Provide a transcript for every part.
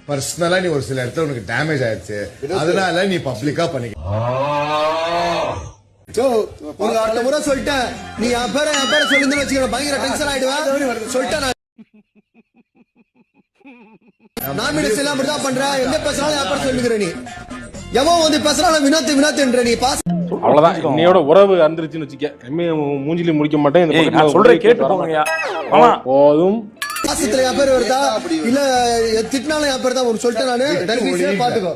பர்சனலா நீ ஒரு சில இடத்துல உனக்கு டேமேஜ் ஆயிடுச்சு, அதனால நீ பப்ளிக்கா பண்ணிக்க. உனக்கு அடுத்த முறை சொல்லிட்டேன், நீ என் பேரை சொல்லிருந்து வச்சுக்க, பயங்கர டென்ஷன் ஆயிடுவேன் சொல்லிட்டேன். நாமினேஷன் எல்லாம் அப்படிதான் பண்ற, என்ன பேசுறாலும் என் பேரை சொல்லிக்கிற நீ. எவன் வந்து பேசுறாலும் வினோத் நீ பாஸ். அவ்வளவுதான், இன்னையோட உறவு அந்திருச்சுன்னு வச்சுக்க. மூஞ்சிலி முடிக்க மாட்டேன், சொல்றேன் கேட்டு போங்கயா. போதும். பாசத்துல என் பேர் வருதா இல்ல திட்டினாலும் என் பேர் தான் சொல்லிட்டேன் நானு. பாத்துக்கோ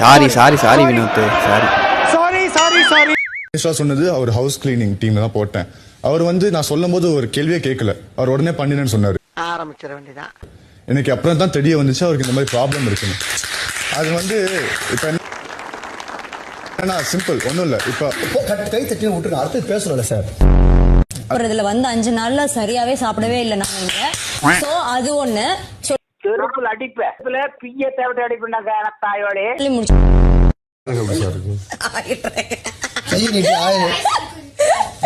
சாரி வினோத், சாரி சொன்னது அவர் ஹவுஸ் கிளீனிங் டீம்ல தான் போட்டேன். அவர் வந்து நான் சொல்லும் போது ஒரு கேள்வியே கேட்கல, அவர் உடனே பண்ணினேன்னு சொன்னாரு. ஆரம்பிச்சிட வேண்டியதான். எனக்கு அப்புறம் தான் தெரிய வந்துச்சு அவருக்கு இந்த மாதிரி ப்ராப்ளம் இருக்குன்னு. அது வந்து இப்ப சிம்பிள் ஒண்ணும் இல்ல. இப்ப கை தட்டி விட்டுருங்க, அடுத்து பேசணும்ல சார். இதுல வந்து 5 நாள்ல சரியாவே சாப்பிடவே இல்லை நாங்க இங்க. சோ அது ஒண்ணு செருப்புல அடிப்பேன், பிய தேவட்டை அடிப்பேன் தாயோட.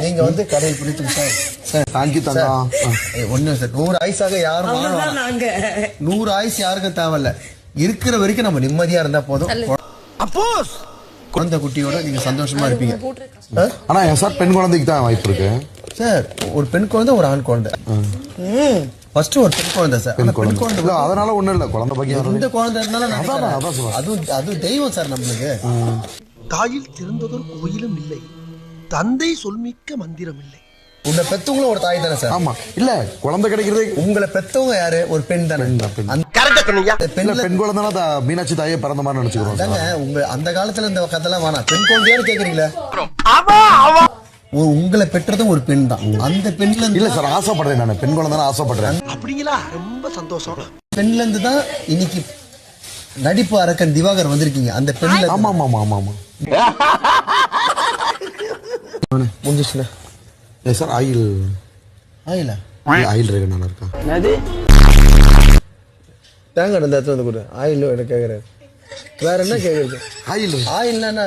நீங்க வந்து கடையில் பிடித்து சார் சார் தேங்க்யூ தங்கம். ஒண்ணு சார் 100 ஆயுசாக யாரும் 100 ஆயுசு யாருக்கும் தேவையில்ல. இருக்கிற வரைக்கும் நம்ம நிம்மதியா இருந்தா போதும். அப்போஸ் குழந்தை குட்டியோட நீங்க சந்தோஷமா இருப்பீங்க. ஆனா சார் பெண் குழந்தைக்கு தான் வாய்ப்பு இருக்கு சார். ஒரு பெண் குழந்தை ஒரு ஆண் குழந்தை. ஃபர்ஸ்ட் ஒரு பெண் குழந்தை சார். பெண் குழந்தை அதனால ஒண்ணும் இல்ல, குழந்தை பக்கம் எந்த குழந்தை இருந்தாலும் அது தெய்வம் சார் நம்மளுக்கு. தாயில் திறந்ததொரு கோயிலும் இல்லை, தந்தை சொல்மிக்க மந்திரம் இல்லை. உன்னை பெத்தவங்களும் ஒரு தாய் தானே சார்? ஆமா. இல்ல குழந்தை கிடைக்கிறது உங்களை பெத்தவங்க யாரு? ஒரு பெண் தானே. பெண் குழந்தை மீனாட்சி தாயே பிறந்த மாதிரி நினைச்சுக்கிறோம். உங்க அந்த காலத்துல இந்த கதைலாம் வேணாம். பெண் குழந்தையாரு கேக்குறீங்களா? உங்களை பெற்றதும் ஒரு பெண் தான். அந்த பெண்ல இல்ல சார் ஆசைப்படுறேன், நான் பெண் குழந்தை ஆசைப்படுறேன். அப்படிங்களா? ரொம்ப சந்தோஷம். பெண்ல இருந்து தான் இன்னைக்கு நடிப்பு அரக்கன் திவாகர் வந்திருக்கீங்க. அந்த பெண்ல. ஆமா ஆமா ஆமா ஆமா முடிஞ்சிச்சுல. சார் ஆயில் ரேகை நல்லா இருக்கா? தேங்காய் அந்த இடத்துல வந்து கூட ஆயில் எனக்கு கேக்குறாரு. வேற என்ன கேக்குறது? ஆயில்னா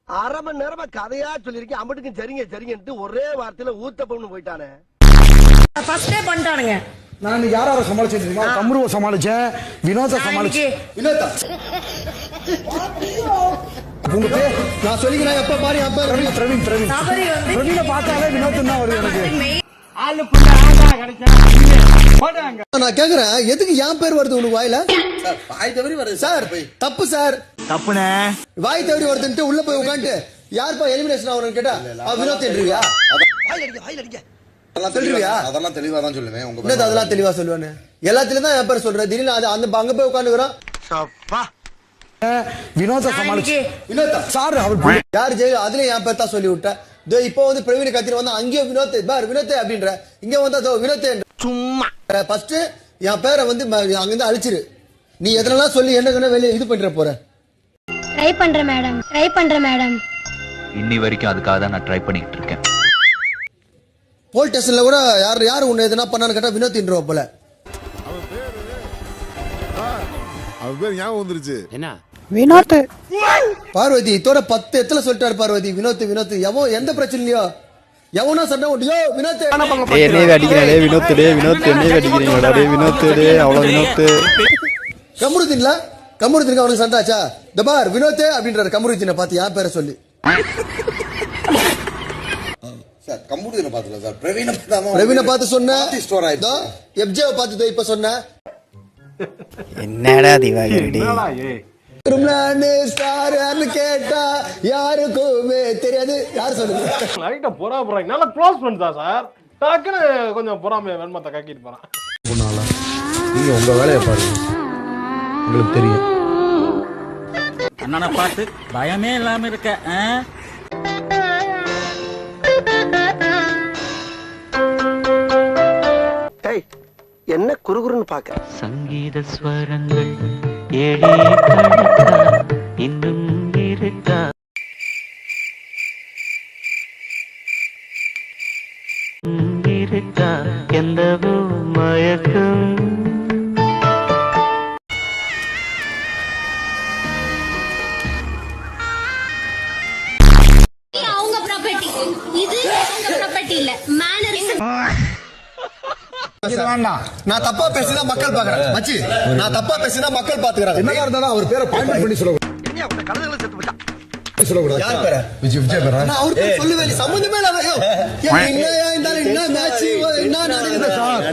அரை மணி நேரமா கதையா சொல்லிருக்கேன். அம்பட்டுக்கும் சரிங்க ஒரே வார்த்தையில ஊத்தப்பம்னு போயிட்டானே. ஃபர்ஸ்டே பண்ணிட்டானுங்க. நான் யார சமாளிச்சேன்? கம்ருவ சமாளிச்சேன், வினோத சமாளிச்சேன். வினோதா உங்க பேர் நான் சொல்லிக்கிறேன். எப்ப பாரு அப்ப பிரவீன பார்த்தாலே வினோத் தான் வருது எனக்கு. நான் கேக்குறேன், எதுக்கு என் பேர் வருது உனக்கு வாயில? வாய் தவறி வருது சார். தப்பு சார், தப்புனே. வாய் தவறி வருதுன்ட்டு உள்ள போய் உட்காந்து யாருப்பா எலிமினேஷன் ஆகணும்னு கேட்டா வினோத் என்றியா? அதெல்லாம் தெளிவா தான் சொல்லுவேன். அதெல்லாம் தெளிவா சொல்லுவானு எல்லாத்துலயும் தான் என் பேர் சொல்றேன். திடீர்னு அது அந்த அங்க போய் உட்காந்துக்கிறோம். வினோத சமாளிச்சு வினோதா சார் யாரு ஜெயில அதுலயும் என் பேர் தான் சொல்லி விட்டேன். இப்போ வந்து பிரவீன கத்திரி வந்தா அங்கேயும் வினோத் பார் வினோத் அப்படின்ற, இங்க வந்தா வினோத் சும்மா. ஃபர்ஸ்ட் என் பேரை வந்து அங்கிருந்து அழிச்சிரு. நீ எதனால சொல்லி என்ன வெளியே இது பண்ற போற? ட்ரை பண்றேன் மேடம். இன்னி வரைக்கும் அதுக்காக தான் நான் ட்ரை பண்ணிட்டு இருக்கேன். போலீஸ் ஸ்டேஷன்ல கூட யாரு உன்னை எதனா பண்ணான்னு கேட்டா வினோத்ன்றவ போல. அவன் பேர் ஞாபகம் வந்துருச்சு. என்ன வினோத்? பார்வதி இதோட 10 எத்தனை சொல்லிட்டாரு பார்வதி. வினோத் எவன் எந்த பிரச்சனையோ எவனோ சண்டை ஓட்டியோ வினோத் என்னைய அடிக்கிறானே வினோத் என்னைய அடிக்கிறீங்களா வினோத் அவ்வளவு வினோத். கமருதீன் அவனுக்கு சண்டாச்சா? தபார் வினோத் அப்படின்றாரு கமருதீனை பார்த்து என் பேரை சொல்லி. சார் கமருதீனை பார்த்தல சார், பிரவீனை பார்த்து சொன்ன, எப்ஜேவை பார்த்து இப்ப சொன்ன. என்னடா திவாகர் கேட்டா யாருக்குமே தெரியாது. யாரு சொல்லுங்க? லைட்டா போறாங்க, நல்லா க்ளோஸ் ஃப்ரெண்ட்ஸ் தான் சார். டக்குன்னு கொஞ்சம் பொறாமைய வெண்மத்தை கக்கிட்டு போறான். நீங்க உங்க வேலையை பாருங்க, உங்களுக்கு தெரியும். அண்ணனை பார்த்து பயமே இல்லாம இருக்க. என்ன குறுகுறுன்னு பாக்க? சங்கீத ஸ்வரங்கள் ஏழே கணக்கா இன்னும் இருக்கா? இருக்கா எந்தவோ மயக்கம். அவங்க ப்ராப்பர்ட்டி இது, அவங்க ப்ராப்பர்ட்டி இல்ல. மேனரிசம் வேண்டாம். நான் தப்பா பேசினா மக்கள் பாக்குறாங்க. மச்சி, நான் தப்பா பேசினா மக்கள் பாத்துக்கிறாங்க. என்ன இருந்தாலும் அவர் பேரை பாயிண்ட் பண்ணி சொல்லுங்க. என்ன உங்க கழுதுகளை செத்து போச்சா? சொல்லக்கூடாது. யார் பேர? விஜய் பேர. நான் அவர் பேர் சொல்லவே இல்லை. சம்பந்தமே இல்ல. என்னையா இருந்தாலும் என்ன மேட்ச் என்ன நடக்குது சார்?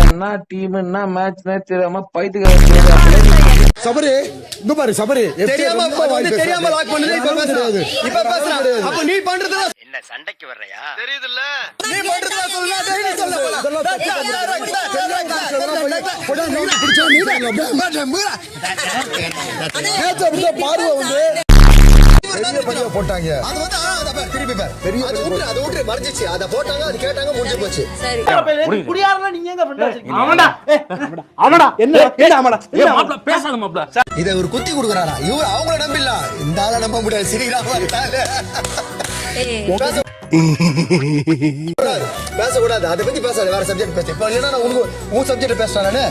என்ன டீம் என்ன மேட்ச் தெரியாம பைத்துக்கு சபரி இங்க பாரு சபரி தெரியாம தெரியாம லாக் பண்ணது இப்ப பேசுறாரு. இப்ப பேசுறாரு. அப்ப நீ பண்றது என்ன சண்டைக்கு வர்றயா? தெரியுதுல்ல? நீ பண்றதா சொல்லுடா. டேய் சொல்ல போடா. பார்வை வந்து பெரிய பைய போட்டாங்க. அது வந்து திருப்பி பார். பெரிய அது ஓட்டு மறைஞ்சிச்சு. அத போட்டாங்க, அது கேட்டாங்க, முடிஞ்சு போச்சு. சரி குடியாரல நீங்க எங்க ஃப்ரெண்ட் வச்சிருக்கீங்க? ஆமாடா என்ன ஆமாடா மாப்ள பேசாத மாப்ள. இத ஒரு குத்தி குடுக்குறாரா? இவர் அவங்கள நம்பில்ல. இந்த ஆள நம்ப முடியாது. சிரிக்கிறாங்க. பேசக்கூடாது. அதை பத்தி பேசாத. வேற சப்ஜெக்ட் பேச. இப்ப என்ன நான் உன் சப்ஜெக்ட் பேசுறேன் நானு.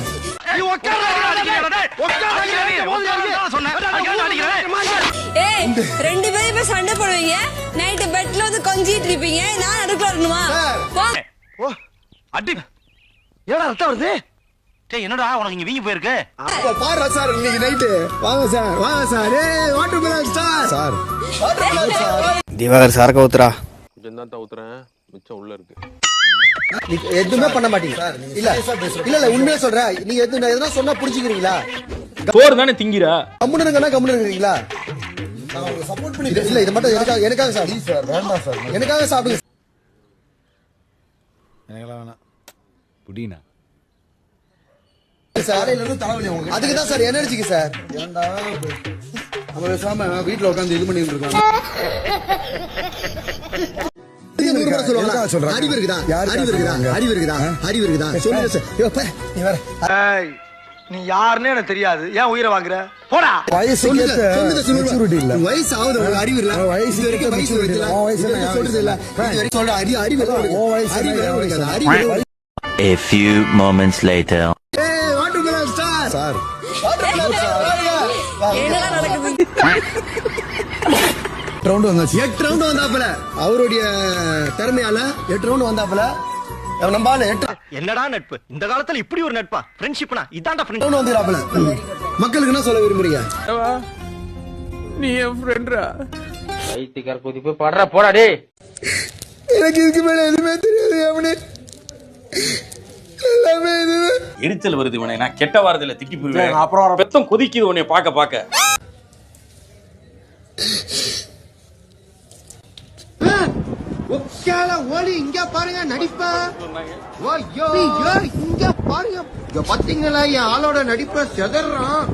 ஏய் ரெண்டு பேரும் இப்ப சண்டை போடுவீங்க. நைட் பெட்ல வந்து கொஞ்சிட்டு இருப்பீங்க. நான் நடுக்குள்ள வரணுமா? ஓ அடி ஏடா ரத்தம் வருது? டேய் என்னடா உனக்கு இங்க வீங்கி போயிருக்கு? அப்ப பாரு சார் இன்னைக்கு நைட் வாங்க சார். ஏய் watermelon star sir. Watermelon sir. Diwakar சார்க்க ஊத்துறா. கொஞ்சம் தான் ஊத்துறேன். மிச்சம் உள்ள இருக்கு. எதுவுமே பண்ண மாட்டீங்க. இல்ல உண்மையா சொல்றேன். நீங்க எதுனா சொன்னா புரிஞ்சுக்கிறீங்களா? சோறு தானே திங்கிற. கம்முன்னு இருக்கீங்களா? சப்போர்ட் பண்ணி இல்ல இது மட்டும் எனக்காக சாப்பிடுங்க சார். வேண்டாம் சார். எனக்காக சாப்பிடுங்க. எனக்கெல்லாம் வேணாம். புடினா. சார் அதுக்கு தான் சார் எனர்ஜிக்கு சார். ஏன்டா நம்ம பேசாம வீட்ல உட்கார்ந்து இது பண்ணிட்டு இருக்கோம். நீ யாருன்னு எனக்கு தெரியாது. ஏன் உயிரை வாங்குற? போடா. வயசு ஆகுது. அறிவு இல்ல. அறிவு. A few moments later. Sir என்னடா நடக்குது? 8 ரவுண்ட் வந்தாப்புல அவருடைய திறமையால 8 ரவுண்ட் வந்தாப்புல நம்பால 8 என்னடா நட்பு? இந்த காலத்துல இப்படி ஒரு நட்பா? ஃப்ரெண்ட்ஷிப்னா இதான்டா ஃப்ரெண்ட். ரவுண்ட் வந்துறாப்புல. மக்களுக்கு என்ன சொல்ல விரும்புறீங்க? நீ என் ஃப்ரெண்ட்ரா. பைத்தியக்கார கூதி போய் பாடுறா போடா டேய். எனக்கு இதுக்கு மேல எதுவுமே தெரியாது. அவனே எல்லாமே இது எரிச்சல் வருது இவனை. நான் கெட்ட வாரத்துல திட்டி போடுவேன். அப்புறம் பெத்தம் கொதிக்குது உன்னை பாக்க. ஓடி இங்க பாருங்க நடிப்பா. இங்க பாருங்க. பாத்தீங்களா என் ஆளோட நடிப்ப செதறான்.